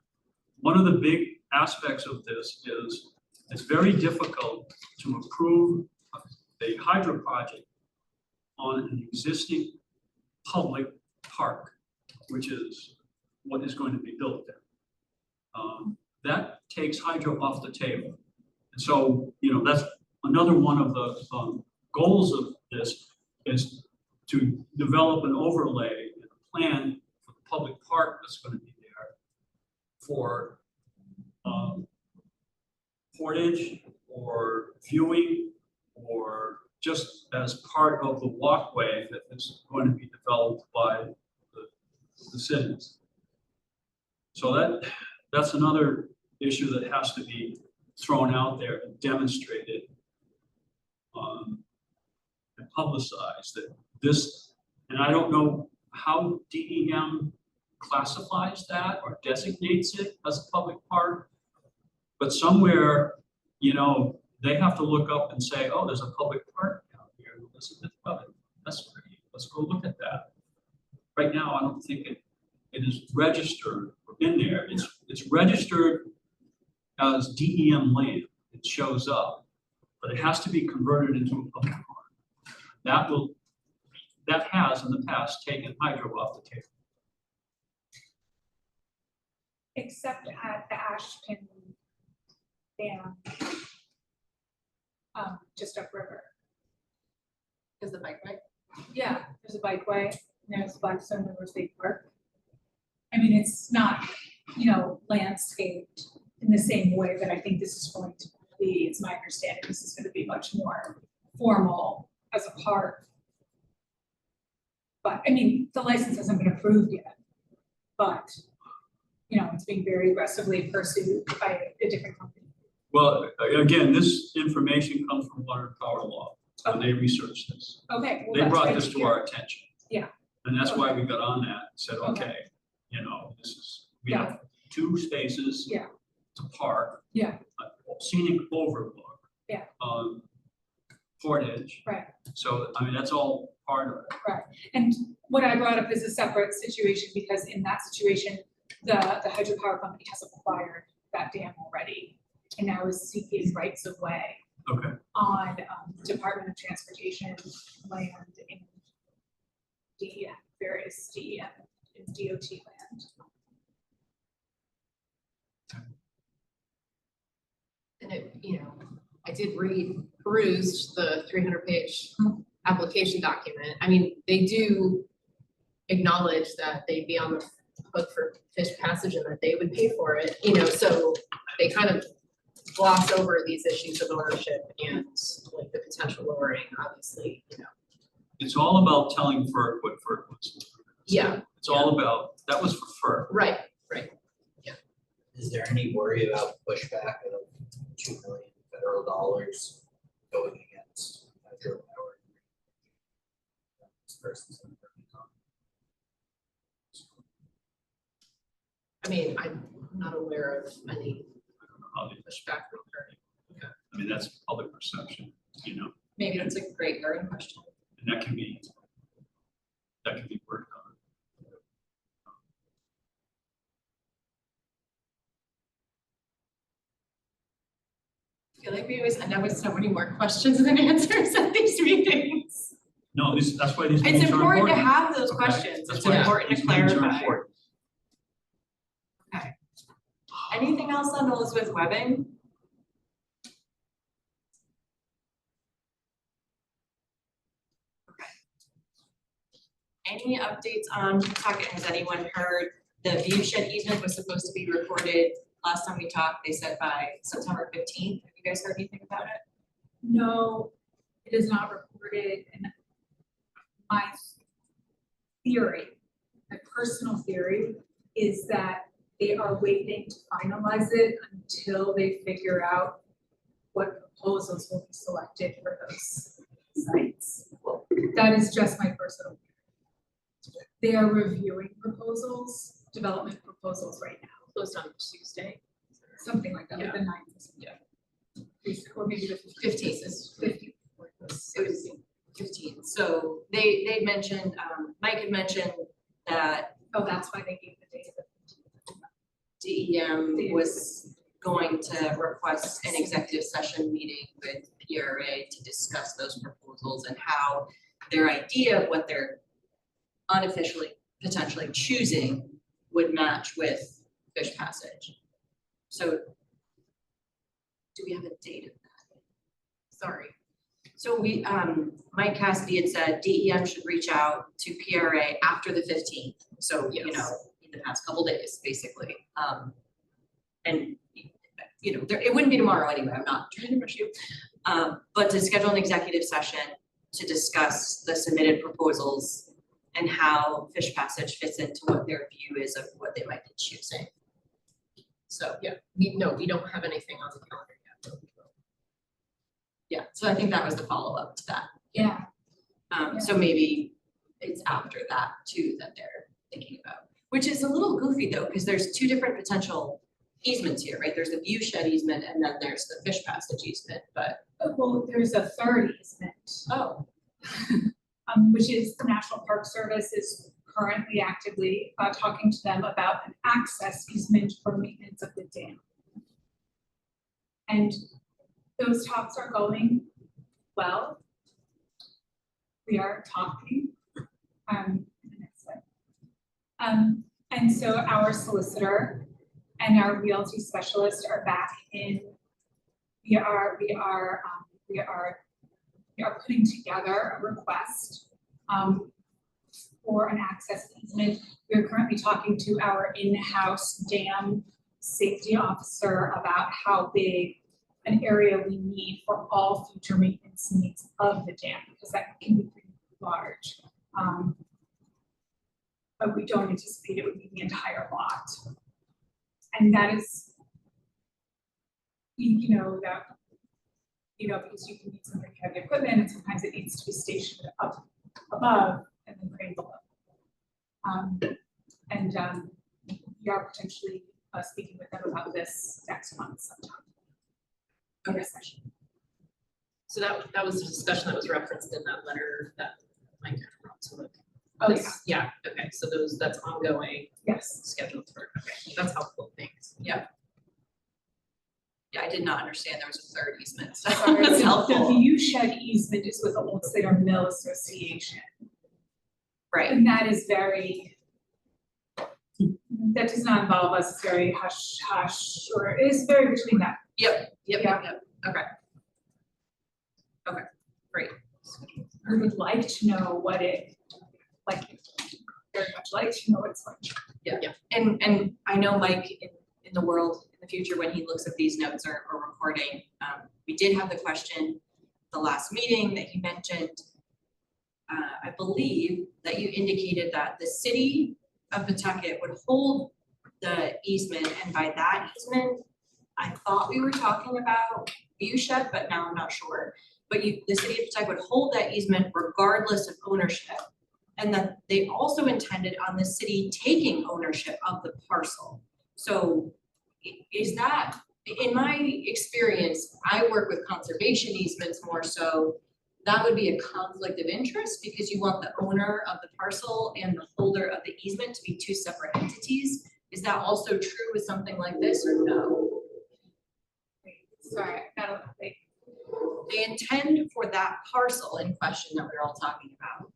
One of the big aspects of this is it's very difficult to approve a hydro project on an existing public park, which is what is going to be built there. That takes hydro off the table. And so, you know, that's another one of the goals of this is to develop an overlay and a plan for the public park that's going to be there for portage or viewing, or just as part of the walkway that is going to be developed by the citizens. So that's another issue that has to be thrown out there and demonstrated and publicized that this, and I don't know how DEM classifies that or designates it as a public park, but somewhere, you know, they have to look up and say, oh, there's a public park down here in Elizabeth Coven. That's pretty, let's go look at that. Right now, I don't think it is registered in there. It's registered as DEM land. It shows up, but it has to be converted into a public park. That has in the past taken hydro off the table. Except at the Ashton Dam, just upriver. Is the bike right? Yeah, there's a bikeway, and there's Blackstone River State Park. I mean, it's not, you know, landscaped in the same way that I think this is going to be. It's my understanding this is going to be much more formal as a park. But I mean, the license hasn't been approved yet, but you know, it's being very aggressively pursued by a different company. Well, again, this information comes from Water and Power Law, and they researched this. Okay. Well, They that's brought right this to here. our attention. Yeah. And that's why we got on that and said, Okay. okay, you know, this is, we have 2 spaces Yeah. to park. Yeah. Scenic overlook. Yeah. Portage. Right. So, I mean, that's all part of it. Right. And what I brought up is a separate situation, because in that situation, the hydropower company has acquired that dam already and now is seeking rights of way Okay. on Department of Transportation land and various DEM and DOT land. And it, I did perused the 300-page application document. I mean, they do acknowledge that they'd be on the hook for fish passage and that they would pay for it, so they kind of gloss over these issues of ownership and like the potential lowering, obviously, It's all about telling FERC what FERC was. Yeah. It's all about, that was for FERC. Right. Is there any worry about pushback of $2 million federal dollars going against hydropower? This person's in I mean, I'm not aware of any I don't know how they, pushback from her. I mean, that's public perception, Maybe that's a great Erin question. and that can be worked on. I feel like we always end up with so many more questions than answers at these meetings. No, that's why these meetings It's are important important. to have those Okay? questions. That's It's why important to these meetings are clarify. important. Anything else on Elizabeth Webbing? Any updates on Pawtucket? Has anyone heard the view shed easement was supposed to be recorded? Last time we talked, they said by September 15th. Have you guys heard anything about it? No, it is not reported, and my theory, my personal theory, is that they are waiting to finalize it until they figure out what proposals will be selected for those sites. That is just my personal theory. They are reviewing proposals, development proposals right now, Closed on Tuesday. something like that, like the 9th. Yeah. Or maybe the 15th. 15th. It was 15. So they mentioned, Mike had mentioned that Oh, that's why they gave the date of DEM was going to request an executive session meeting with PRA to discuss those proposals and how their idea of what they're unofficially potentially choosing would match with fish passage. So do we have a date of that? Sorry. So we, Mike Cassidy had said DEM should reach out to PRA after the 15th. So, in the past couple days, basically. And, it wouldn't be tomorrow anyway. I'm not trying to rush you. But to schedule an executive session to discuss the submitted proposals and how fish passage fits into what their view is of what they might be choosing. So, We don't have anything on the calendar yet. But we will. yeah, so I think that was the follow-up to that. Yeah. So maybe it's after that too that they're thinking about, which is a little goofy though, because there's two different potential easements here, right? There's the view shed easement and then there's the fish passage easement, but. Well, there's a third easement. Oh. Which is the National Park Service is currently actively talking to them about an access easement for maintenance of the dam. And those talks are going well. We are talking. And so our solicitor and our realty specialist are back in. We are putting together a request for an access easement. We are currently talking to our in-house dam safety officer about how big an area we need for all future maintenance needs of the dam, because that can be pretty large. But we don't anticipate it would be the entire lot. And that is, because you can need some very heavy equipment, and sometimes it needs to be stationed up above and then crane below. We are potentially speaking with them about this next month sometime. Okay. Session. So that was a discussion that was referenced in that letter that Mike had brought to look. Oh, Yeah, okay, so that's ongoing, Yes. scheduled for, okay, that's helpful, thanks. Yeah, I did not understand there was a third easement, so Sorry, that's the helpful. view shed easement is with the Old Slater Mill Association. Right. And that is very, that does not involve us, it's very hush hush, or it is very between them. Yep. Yeah. Okay. Okay, great. We would like to know what it, like, very much like to know what it's like. Yeah. And I know Mike in the world, in the future, when he looks at these notes or recording, we did have the question the last meeting that he mentioned. I believe that you indicated that the city of Pawtucket would hold the easement, and by that easement, I thought we were talking about view shed, but now I'm not sure. But the city of Pawtucket would hold that easement regardless of ownership. And that they also intended on the city taking ownership of the parcel. So is that, in my experience, I work with conservation easements more so, that would be a conflict of interest because you want the owner of the parcel and the holder of the easement to be two separate entities. Is that also true with something like this or no? Sorry, I gotta think. They intend for that parcel in question that we're all talking about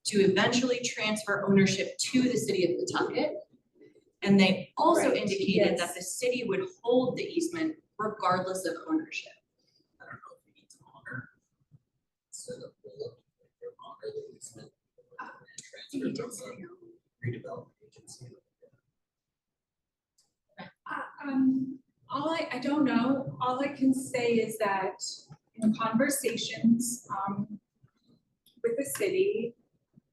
to eventually transfer ownership to the city of Pawtucket. And they also Right, indicated yes. that the city would hold the easement regardless of ownership. I don't know if we need to honor. Instead of honor the easement. And transfer to the redevelopment agency. I don't know, all I can say is that in conversations, with the city,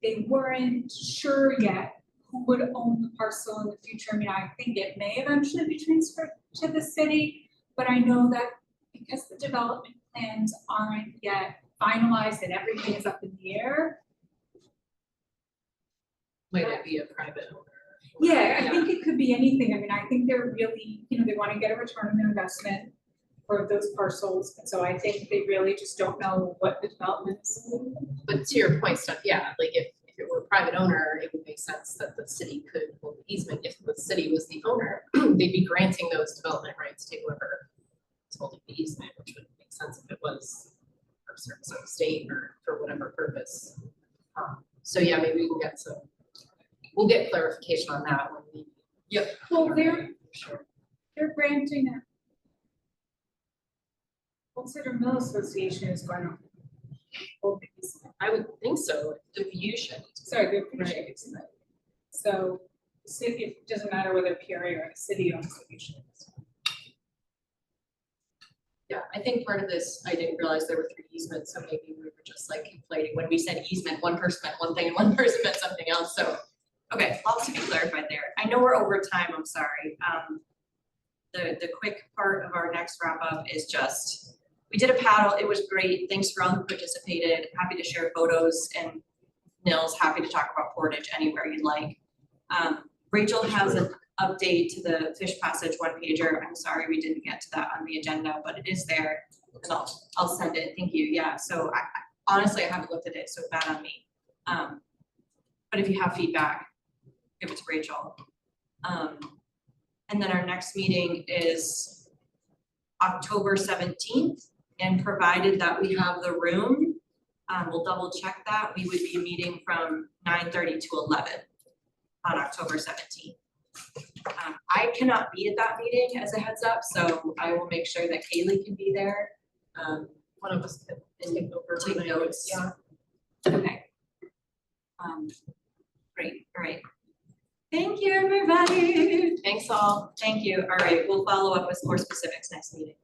they weren't sure yet who would own the parcel in the future. I mean, I think it may eventually be transferred to the city, but I know that because the development plans aren't yet finalized and everything is up in the air. Might it be a private owner? Yeah, I think it could be anything. I mean, I think they're really, they want to get a return on their investment for those parcels. And so I think they really just don't know what the development is. But to your point, Steph, yeah, like if it were a private owner, it would make sense that the city could hold the easement. If the city was the owner, they'd be granting those development rights to whoever is holding the easement, which would make sense if it was for service of the state or for whatever purpose. So yeah, maybe we can get we'll get clarification on that when we. Yep. Well, they're granting it. Old Slater Mill Association is going to hold the easement. I would think so. The view shed. Sorry, the appreciate easement. So the city, it doesn't matter whether PRA or the city owns the easement. Yeah, I think part of this, I didn't realize there were 3 easements, so maybe we were just like conflating. When we said easement, one person meant one thing and one person meant something else, so. Okay, lots to be clarified there. I know we're over time, I'm sorry. The quick part of our next wrap up is just, we did a paddle, it was great. Thanks for all who participated. Happy to share photos, and Nils, happy to talk about Portage anywhere you'd like. Rachel has an update to the Fish Passage one pager. I'm sorry we didn't get to that on the agenda, but it is there. And I'll send it, thank you, yeah. So I honestly, I haven't looked at it, so bad on me. But if you have feedback, give it to Rachel. And then our next meeting is October 17th, and provided that we have the room, we'll double check that. We would be meeting from 9:30 to 11 on October 17th. I cannot be at that meeting as a heads up, so I will make sure that Kaylee can be there. One of us could take over. Take notes. Yeah. Okay. Great, all right. Thank you, everybody. Thanks all. Thank you. All right, we'll follow up with more specifics next meeting.